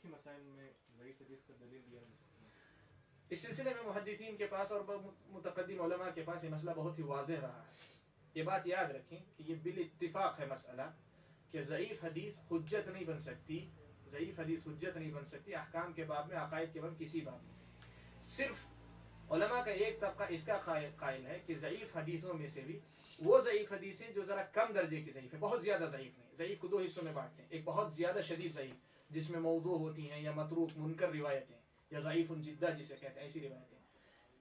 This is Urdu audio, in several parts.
کے مسائل میں ضعیف حدیث کا دلیل دیا جا سکتا ہے؟ اس سلسلے میں محدثین کے پاس اور متقدم علماء کے پاس یہ مسئلہ بہت ہی واضح رہا ہے. یہ بات یاد رکھیں کہ یہ بالاتفاق ہے مسئلہ کہ ضعیف حدیث حجت نہیں بن سکتی. ضعیف حدیث حجت نہیں بن سکتی احکام کے باب میں، عقائد کے باب میں، کسی باب میں. صرف علماء کا ایک طبقہ اس کا قائل ہے کہ ضعیف حدیثوں میں سے بھی وہ ضعیف حدیثیں جو ذرا کم درجے کی ضعیف ہیں، بہت زیادہ ضعیف نہیں. ضعیف کو دو حصوں میں بانٹتے ہیں، ایک بہت زیادہ شدید ضعیف جس میں موضوع ہوتی ہیں یا متروک منکر روایتیں یا ضعیف جدہ جسے کہتے ہیں، ایسی روایتیں.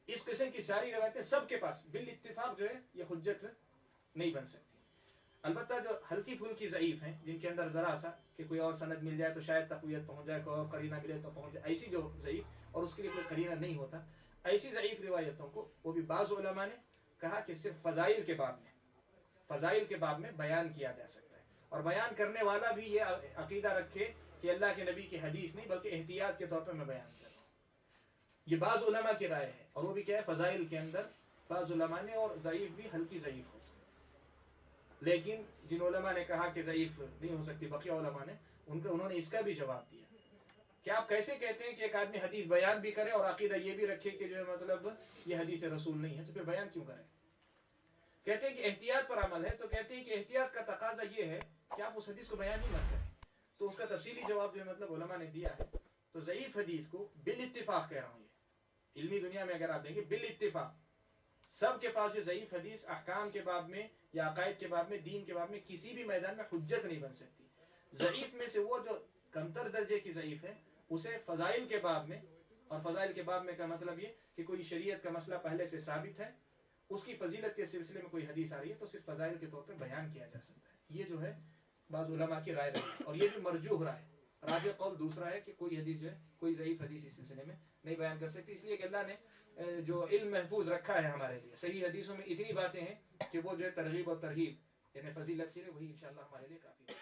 اس قسم کی ساری روایتیں سب کے پاس بالاتفاق جو ہے یہ حجت نہیں بن سکتی. البتہ جو ہلکی پھلکی ضعیف ہیں جن کے اندر ذرا سا کہ کوئی اور سند مل جائے تو شاید تقویت پہنچ جائے، کوئی اور قرینہ ملے تو پہنچ جائے، ایسی جو ضعیف اور اس کے لیے کوئی قرینہ نہیں ہوتا، ایسی ضعیف روایتوں کو وہ بھی بعض علماء نے کہا کہ صرف فضائل کے باب میں بیان کیا جا سکتا ہے. اور بیان کرنے والا بھی یہ عقیدہ رکھے کہ اللہ کے نبی کی حدیث نہیں بلکہ احتیاط کے طور پر میں بیان کر رہا ہوں. یہ بعض علماء کی رائے ہے، اور وہ بھی کیا ہے، فضائل کے اندر بعض علماء نے اور ضعیف بھی ہلکی ضعیف ہوتی. لیکن جن علماء نے کہا کہ ضعیف نہیں ہو سکتی، بقیہ علماء نے انہوں نے اس کا بھی جواب دیا کہ آپ کیسے کہتے ہیں کہ ایک آدمی حدیث بیان بھی کرے اور عقیدہ یہ بھی رکھے کہ جو ہے مطلب یہ حدیث رسول نہیں ہے، تو پھر بیان کیوں کریں؟ کہتے ہیں کہ احتیاط پر عمل ہے، تو کہتے ہیں کہ احتیاط کا تقاضا یہ ہے کہ آپ اس حدیث کو بیان ہی مت کریں. تو اس کا تفصیلی جواب جو ہے مطلب علماء نے دیا ہے. تو ضعیف حدیث کو بالاتفاق کہہ رہا ہوں، یہ علمی دنیا میں اگر آپ دیکھیں بالاتفاق سب کے پاس جو ضعیف حدیث احکام کے باب میں یا عقائد کے باب میں، دین کے باب میں، کسی بھی میدان میں حجت نہیں بن سکتی. ضعیف میں سے وہ جو کمتر درجے کی ضعیف ہے اسے فضائل کے باب میں، اور فضائل کے باب میں کا مطلب یہ کہ کوئی شریعت کا مسئلہ پہلے سے ثابت ہے، اس کی فضیلت کے سلسلے میں کوئی حدیث آ رہی ہے تو صرف فضائل کے طور پہ بیان کیا جا سکتا ہے. یہ جو ہے بعض علماء کی رائے رہی، اور یہ بھی مرجوح رائے. راجح قول دوسرا ہے کہ کوئی حدیث جو ہے، کوئی ضعیف حدیث اس سلسلے میں نہیں بیان کر سکتی، اس لیے کہ اللہ نے جو علم محفوظ رکھا ہے ہمارے لیے، صحیح حدیثوں میں اتنی باتیں ہیں کہ وہ جو ہے ترغیب اور ترہیب یعنی فضیلت کے لیے وہی انشاءاللہ ہمارے لیے کافی ہے.